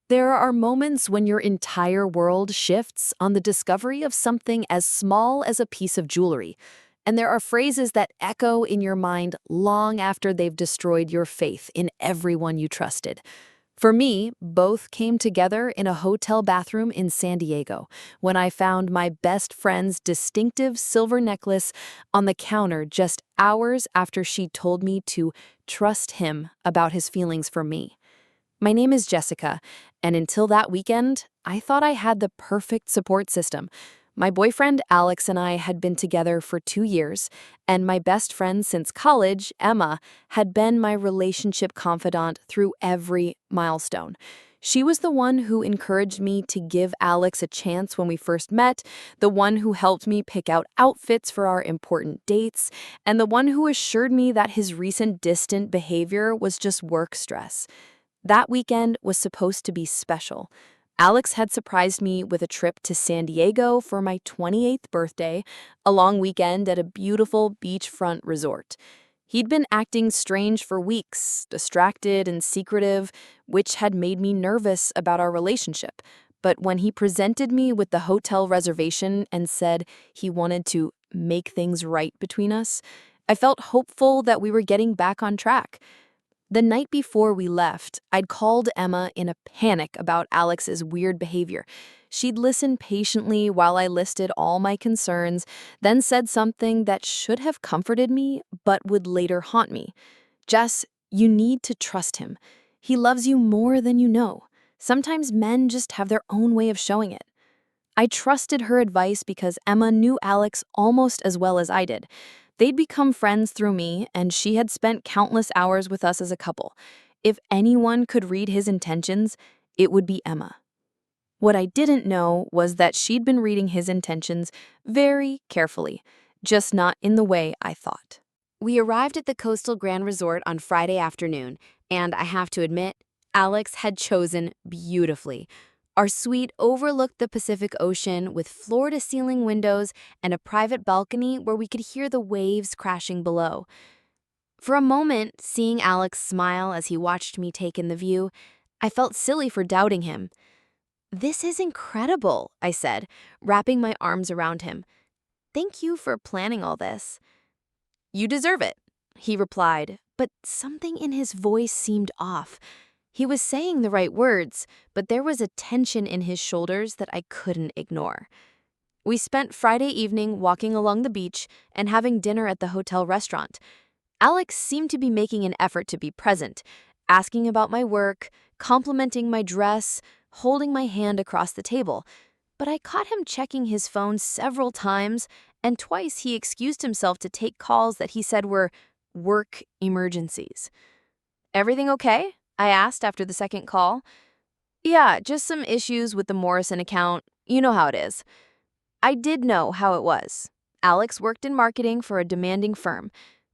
There are moments when your entire world shifts on the discovery of something as small as a piece of jewelry, and there are phrases that echo in your mind long after they've destroyed your faith in everyone you trusted. For me, both came together in a hotel bathroom in San Diego when I found my best friend's distinctive silver necklace on the counter just hours after she told me to trust him about his feelings for me. My name is Jessica, and until that weekend, I thought I had the perfect support system. My boyfriend Alex and I had been together for 2 years, and my best friend since college, Emma, had been my relationship confidant through every milestone. She was the one who encouraged me to give Alex a chance when we first met, the one who helped me pick out outfits for our important dates, and the one who assured me that his recent distant behavior was just work stress. That weekend was supposed to be special. Alex had surprised me with a trip to San Diego for my 28th birthday, a long weekend at a beautiful beachfront resort. He'd been acting strange for weeks, distracted and secretive, which had made me nervous about our relationship. But when he presented me with the hotel reservation and said he wanted to make things right between us, I felt hopeful that we were getting back on track. The night before we left, I'd called Emma in a panic about Alex's weird behavior. She'd listened patiently while I listed all my concerns, then said something that should have comforted me but would later haunt me. Jess, you need to trust him. He loves you more than you know. Sometimes men just have their own way of showing it. I trusted her advice because Emma knew Alex almost as well as I did. They'd become friends through me, and she had spent countless hours with us as a couple. If anyone could read his intentions, it would be Emma. What I didn't know was that she'd been reading his intentions very carefully, just not in the way I thought. We arrived at the Coastal Grand Resort on Friday afternoon, and I have to admit, Alex had chosen beautifully. Our suite overlooked the Pacific Ocean with floor-to-ceiling windows and a private balcony where we could hear the waves crashing below. For a moment, seeing Alex smile as he watched me take in the view, I felt silly for doubting him. "This is incredible," I said, wrapping my arms around him. "Thank you for planning all this." "You deserve it," he replied, but something in his voice seemed off. He was saying the right words, but there was a tension in his shoulders that I couldn't ignore. We spent Friday evening walking along the beach and having dinner at the hotel restaurant. Alex seemed to be making an effort to be present, asking about my work, complimenting my dress, holding my hand across the table. But I caught him checking his phone several times, and twice he excused himself to take calls that he said were work emergencies. "Everything okay?" I asked after the second call. "Yeah, just some issues with the Morrison account. You know how it is." I did know how it was. Alex worked in marketing for a demanding firm,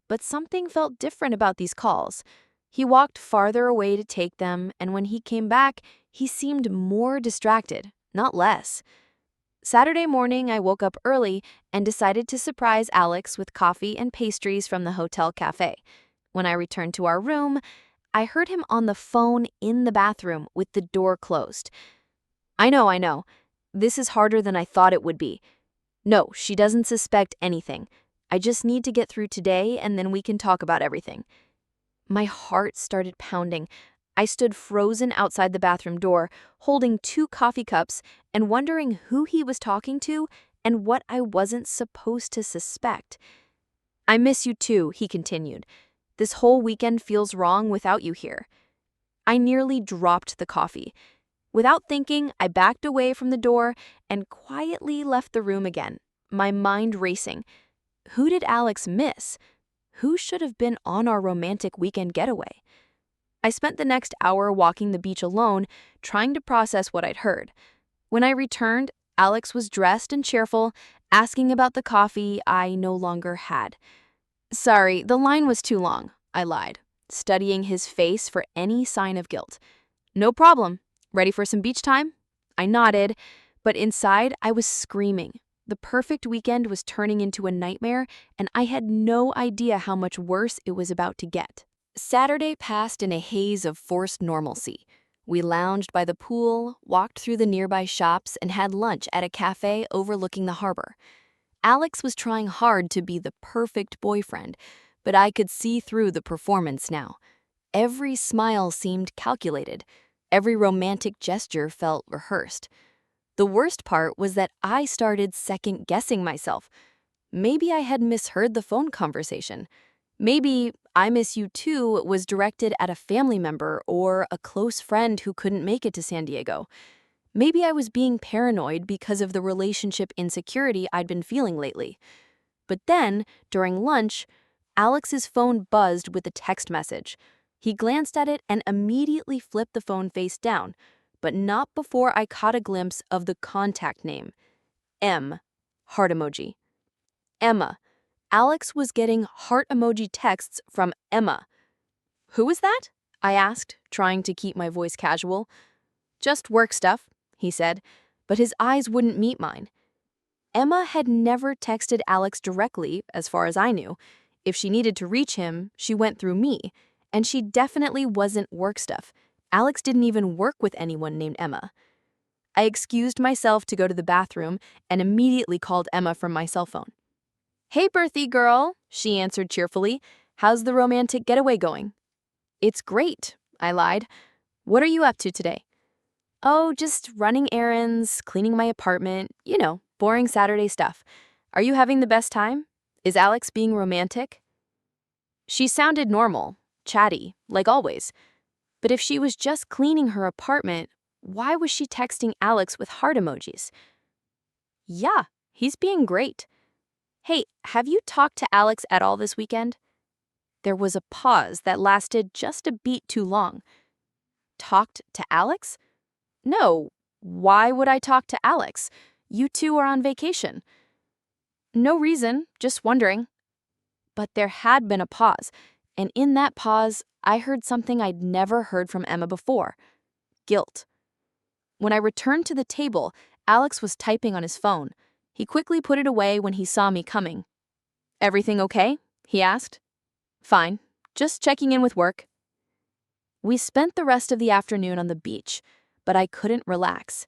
but something felt different about these calls. He walked farther away to take them, and when he came back, he seemed more distracted, not less. Saturday morning, I woke up early and decided to surprise Alex with coffee and pastries from the hotel cafe. When I returned to our room, I heard him on the phone in the bathroom with the door closed. I know. This is harder than I thought it would be. No, she doesn't suspect anything. I just need to get through today and then we can talk about everything." My heart started pounding. I stood frozen outside the bathroom door, holding 2 coffee cups and wondering who he was talking to and what I wasn't supposed to suspect. "I miss you too," he continued. "This whole weekend feels wrong without you here." I nearly dropped the coffee. Without thinking, I backed away from the door and quietly left the room again, my mind racing. Who did Alex miss? Who should have been on our romantic weekend getaway? I spent the next hour walking the beach alone, trying to process what I'd heard. When I returned, Alex was dressed and cheerful, asking about the coffee I no longer had. "Sorry, the line was too long," I lied, studying his face for any sign of guilt. "No problem. Ready for some beach time?" I nodded, but inside I was screaming. The perfect weekend was turning into a nightmare, and I had no idea how much worse it was about to get. Saturday passed in a haze of forced normalcy. We lounged by the pool, walked through the nearby shops, and had lunch at a cafe overlooking the harbor. Alex was trying hard to be the perfect boyfriend, but I could see through the performance now. Every smile seemed calculated. Every romantic gesture felt rehearsed. The worst part was that I started second-guessing myself. Maybe I had misheard the phone conversation. Maybe "I miss you too" was directed at a family member or a close friend who couldn't make it to San Diego. Maybe I was being paranoid because of the relationship insecurity I'd been feeling lately. But then, during lunch, Alex's phone buzzed with a text message. He glanced at it and immediately flipped the phone face down, but not before I caught a glimpse of the contact name. M. Heart emoji. Emma. Alex was getting heart emoji texts from Emma. "Who is that?" I asked, trying to keep my voice casual. "Just work stuff," he said, but his eyes wouldn't meet mine. Emma had never texted Alex directly, as far as I knew. If she needed to reach him, she went through me, and she definitely wasn't work stuff. Alex didn't even work with anyone named Emma. I excused myself to go to the bathroom and immediately called Emma from my cell phone. "Hey, birthday girl," she answered cheerfully. "How's the romantic getaway going?" "It's great," I lied. "What are you up to today?" "Oh, just running errands, cleaning my apartment, boring Saturday stuff. Are you having the best time? Is Alex being romantic?" She sounded normal, chatty, like always. But if she was just cleaning her apartment, why was she texting Alex with heart emojis? "Yeah, he's being great. Hey, have you talked to Alex at all this weekend?" There was a pause that lasted just a beat too long. "Talked to Alex? No. Why would I talk to Alex? You two are on vacation." "No reason, just wondering." But there had been a pause, and in that pause, I heard something I'd never heard from Emma before: guilt. When I returned to the table, Alex was typing on his phone. He quickly put it away when he saw me coming. "Everything okay?" he asked. "Fine. Just checking in with work." We spent the rest of the afternoon on the beach, but I couldn't relax.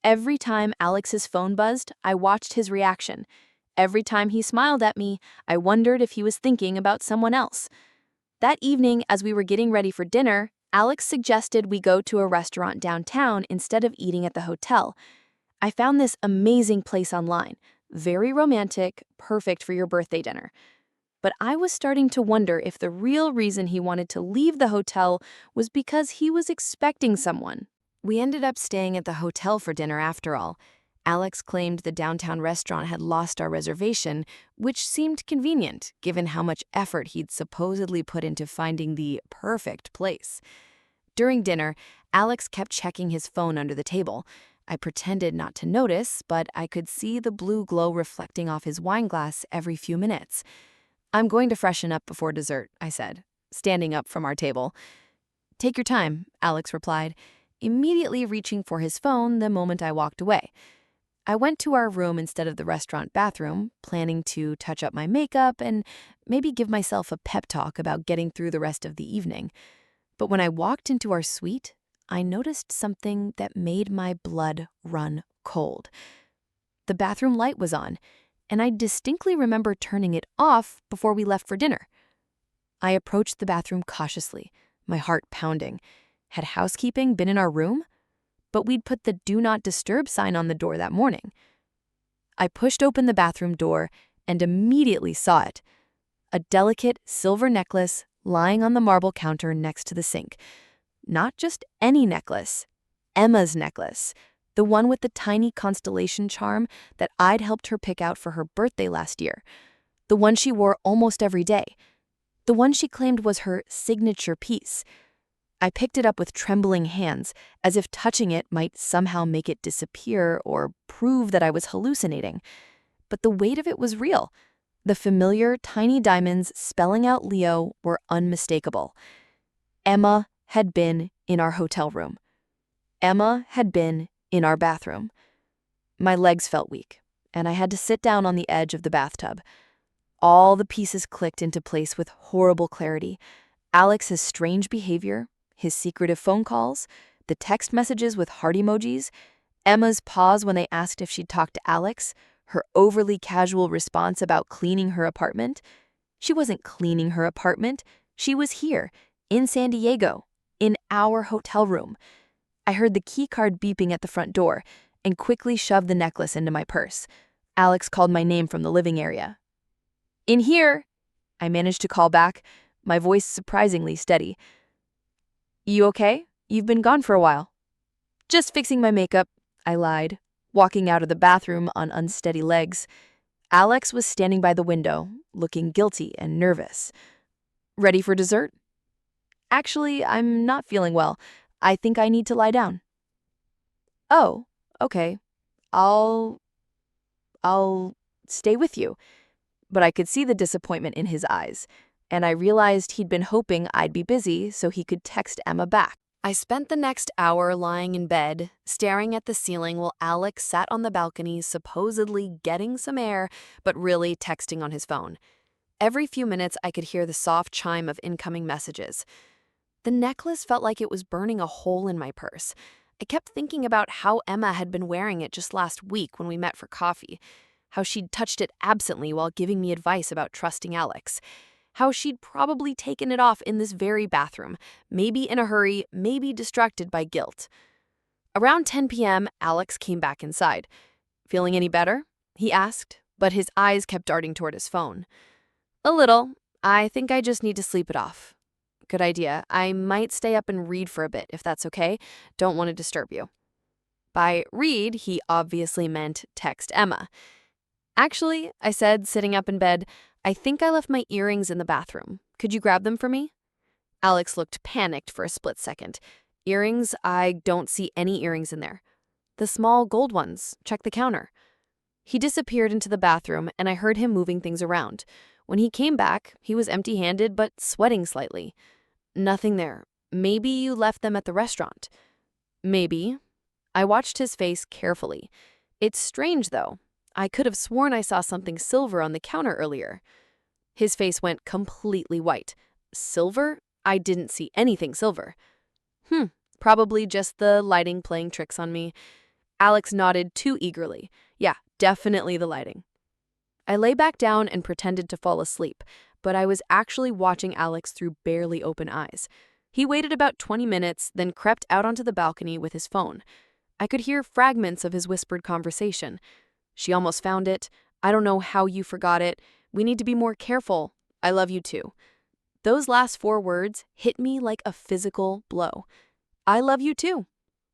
Every time Alex's phone buzzed, I watched his reaction. Every time he smiled at me, I wondered if he was thinking about someone else. That evening, as we were getting ready for dinner, Alex suggested we go to a restaurant downtown instead of eating at the hotel. I found this amazing place online. Very romantic, perfect for your birthday dinner. But I was starting to wonder if the real reason he wanted to leave the hotel was because he was expecting someone. We ended up staying at the hotel for dinner after all. Alex claimed the downtown restaurant had lost our reservation, which seemed convenient given how much effort he'd supposedly put into finding the perfect place. During dinner, Alex kept checking his phone under the table. I pretended not to notice, but I could see the blue glow reflecting off his wine glass every few minutes. "I'm going to freshen up before dessert," I said, standing up from our table. "Take your time," Alex replied, immediately reaching for his phone the moment I walked away. I went to our room instead of the restaurant bathroom, planning to touch up my makeup and maybe give myself a pep talk about getting through the rest of the evening. But when I walked into our suite, I noticed something that made my blood run cold. The bathroom light was on, and I distinctly remember turning it off before we left for dinner. I approached the bathroom cautiously, my heart pounding. Had housekeeping been in our room? But we'd put the "Do Not Disturb" sign on the door that morning. I pushed open the bathroom door and immediately saw it. A delicate silver necklace lying on the marble counter next to the sink. Not just any necklace, Emma's necklace, the one with the tiny constellation charm that I'd helped her pick out for her birthday last year. The one she wore almost every day. The one she claimed was her signature piece. I picked it up with trembling hands, as if touching it might somehow make it disappear or prove that I was hallucinating. But the weight of it was real. The familiar tiny diamonds spelling out Leo were unmistakable. Emma had been in our hotel room. Emma had been in our bathroom. My legs felt weak, and I had to sit down on the edge of the bathtub. All the pieces clicked into place with horrible clarity. Alex's strange behavior, his secretive phone calls, The text messages with heart emojis, Emma's pause when they asked if she'd talked to Alex, her overly casual response about cleaning her apartment. She wasn't cleaning her apartment. She was here, in San Diego, in our hotel room. I heard the key card beeping at the front door and quickly shoved the necklace into my purse. Alex called my name from the living area. "In here," I managed to call back, my voice surprisingly steady. "You okay? You've been gone for a while." "Just fixing my makeup," I lied, walking out of the bathroom on unsteady legs. Alex was standing by the window, looking guilty and nervous. "Ready for dessert?" "Actually, I'm not feeling well. I think I need to lie down." "Oh, okay. I'll stay with you." But I could see the disappointment in his eyes, and I realized he'd been hoping I'd be busy so he could text Emma back. I spent the next hour lying in bed, staring at the ceiling while Alex sat on the balcony supposedly getting some air, but really texting on his phone. Every few minutes I could hear the soft chime of incoming messages. The necklace felt like it was burning a hole in my purse. I kept thinking about how Emma had been wearing it just last week when we met for coffee, how she'd touched it absently while giving me advice about trusting Alex, how she'd probably taken it off in this very bathroom, maybe in a hurry, maybe distracted by guilt. Around 10 p.m., Alex came back inside. "Feeling any better?" he asked, but his eyes kept darting toward his phone. "A little. I think I just need to sleep it off." "Good idea. I might stay up and read for a bit, if that's okay. Don't want to disturb you." By read, he obviously meant text Emma. "Actually," I said, sitting up in bed, "I think I left my earrings in the bathroom. Could you grab them for me?" Alex looked panicked for a split second. "Earrings? I don't see any earrings in there." "The small gold ones. Check the counter." He disappeared into the bathroom, and I heard him moving things around. When he came back, he was empty-handed but sweating slightly. "Nothing there. Maybe you left them at the restaurant." "Maybe." I watched his face carefully. "It's strange, though. I could have sworn I saw something silver on the counter earlier." His face went completely white. "Silver? I didn't see anything silver." Probably just the lighting playing tricks on me." Alex nodded too eagerly. "Yeah, definitely the lighting." I lay back down and pretended to fall asleep, but I was actually watching Alex through barely open eyes. He waited about 20 minutes, then crept out onto the balcony with his phone. I could hear fragments of his whispered conversation. "She almost found it. I don't know how you forgot it. We need to be more careful. I love you too." Those last 4 words hit me like a physical blow. I love you too.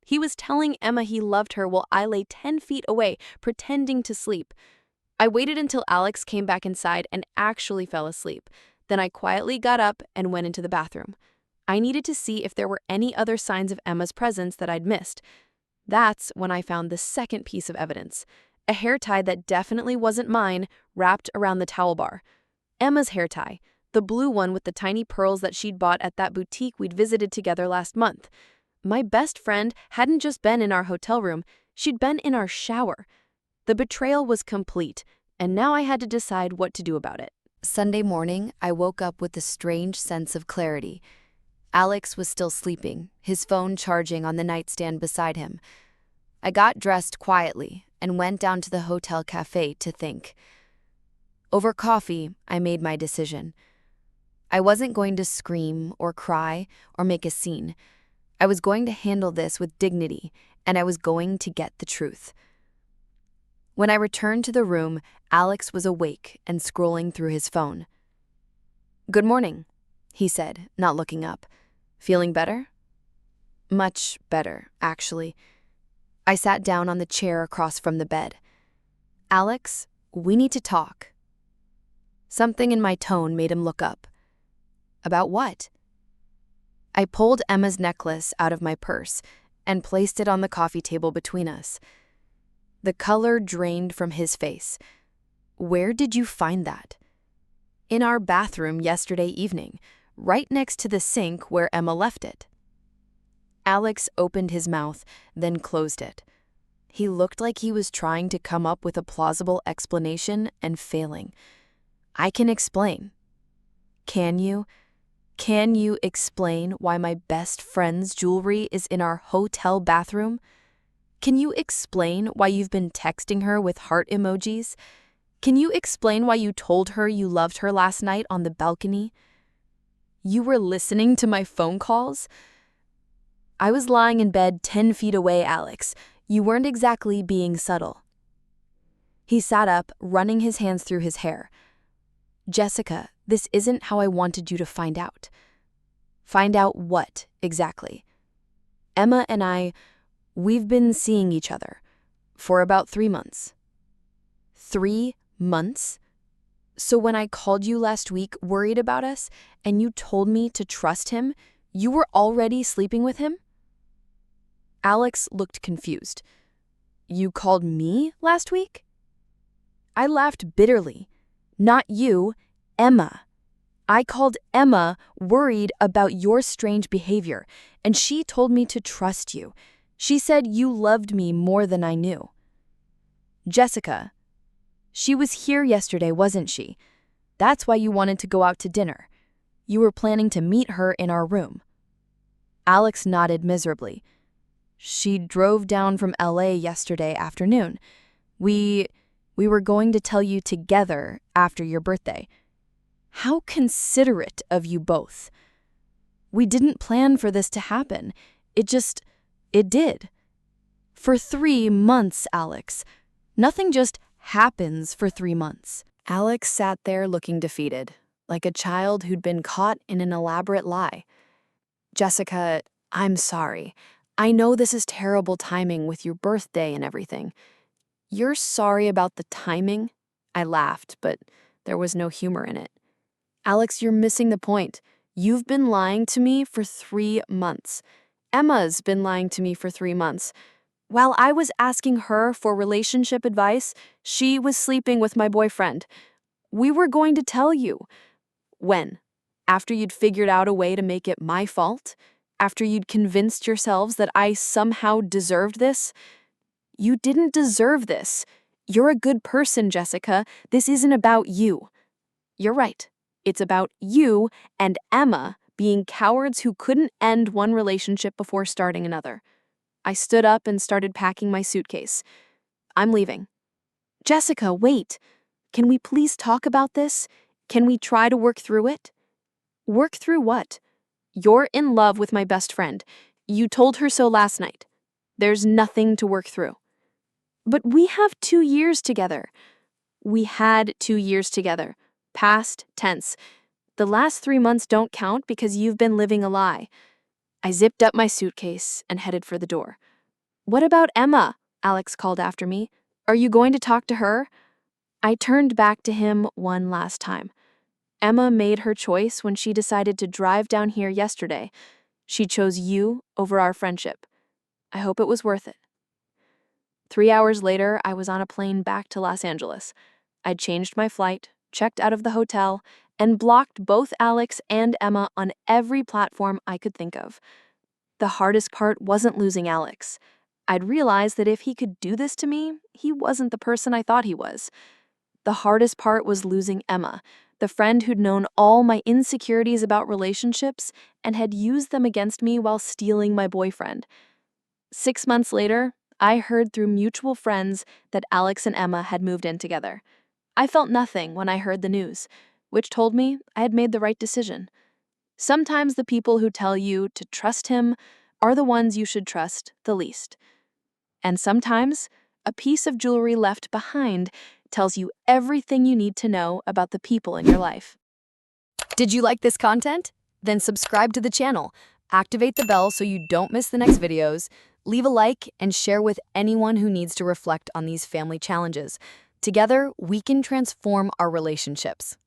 He was telling Emma he loved her while I lay 10 feet away, pretending to sleep. I waited until Alex came back inside and actually fell asleep. Then I quietly got up and went into the bathroom. I needed to see if there were any other signs of Emma's presence that I'd missed. That's when I found the second piece of evidence. A hair tie that definitely wasn't mine, wrapped around the towel bar. Emma's hair tie, the blue one with the tiny pearls that she'd bought at that boutique we'd visited together last month. My best friend hadn't just been in our hotel room, she'd been in our shower. The betrayal was complete, and now I had to decide what to do about it. Sunday morning, I woke up with a strange sense of clarity. Alex was still sleeping, his phone charging on the nightstand beside him. I got dressed quietly and went down to the hotel cafe to think. Over coffee, I made my decision. I wasn't going to scream or cry or make a scene. I was going to handle this with dignity, and I was going to get the truth. When I returned to the room, Alex was awake and scrolling through his phone. "Good morning," he said, not looking up. "Feeling better?" "Much better, actually." I sat down on the chair across from the bed. "Alex, we need to talk." Something in my tone made him look up. "About what?" I pulled Emma's necklace out of my purse and placed it on the coffee table between us. The color drained from his face. "Where did you find that?" "In our bathroom yesterday evening, right next to the sink where Emma left it." Alex opened his mouth, then closed it. He looked like he was trying to come up with a plausible explanation and failing. "I can explain." "Can you? Can you explain why my best friend's jewelry is in our hotel bathroom? Can you explain why you've been texting her with heart emojis? Can you explain why you told her you loved her last night on the balcony? You were listening to my phone calls? I was lying in bed 10 feet away, Alex. You weren't exactly being subtle. He sat up, running his hands through his hair. Jessica, this isn't how I wanted you to find out. Find out what, exactly? Emma and we've been seeing each other for about 3 months. 3 months? So when I called you last week worried about us and you told me to trust him, you were already sleeping with him? Alex looked confused. You called me last week? I laughed bitterly. Not you, Emma. I called Emma worried about your strange behavior, and she told me to trust you. She said you loved me more than I knew. Jessica, she was here yesterday, wasn't she? That's why you wanted to go out to dinner. You were planning to meet her in our room. Alex nodded miserably. She drove down from LA yesterday afternoon. We were going to tell you together after your birthday. How considerate of you both. We didn't plan for this to happen. It did. For 3 months, Alex. Nothing just happens for 3 months. Alex sat there looking defeated, like a child who'd been caught in an elaborate lie. Jessica, I'm sorry. I know this is terrible timing with your birthday and everything. You're sorry about the timing? I laughed, but there was no humor in it. Alex, you're missing the point. You've been lying to me for 3 months. Emma's been lying to me for 3 months. While I was asking her for relationship advice, she was sleeping with my boyfriend. We were going to tell you. When? After you'd figured out a way to make it my fault? After you'd convinced yourselves that I somehow deserved this? You didn't deserve this. You're a good person, Jessica. This isn't about you. You're right. It's about you and Emma being cowards who couldn't end one relationship before starting another. I stood up and started packing my suitcase. I'm leaving. Jessica, wait. Can we please talk about this? Can we try to work through it? Work through what? You're in love with my best friend. You told her so last night. There's nothing to work through. But we have 2 years together. We had 2 years together. Past tense. The last 3 months don't count because you've been living a lie. I zipped up my suitcase and headed for the door. What about Emma? Alex called after me. Are you going to talk to her? I turned back to him one last time. Emma made her choice when she decided to drive down here yesterday. She chose you over our friendship. I hope it was worth it. 3 hours later, I was on a plane back to Los Angeles. I'd changed my flight, checked out of the hotel, and blocked both Alex and Emma on every platform I could think of. The hardest part wasn't losing Alex. I'd realized that if he could do this to me, he wasn't the person I thought he was. The hardest part was losing Emma, the friend who'd known all my insecurities about relationships and had used them against me while stealing my boyfriend. 6 months later, I heard through mutual friends that Alex and Emma had moved in together. I felt nothing when I heard the news, which told me I had made the right decision. Sometimes the people who tell you to trust him are the ones you should trust the least. And sometimes a piece of jewelry left behind tells you everything you need to know about the people in your life. Did you like this content? Then subscribe to the channel, activate the bell so you don't miss the next videos, leave a like, and share with anyone who needs to reflect on these family challenges. Together, we can transform our relationships.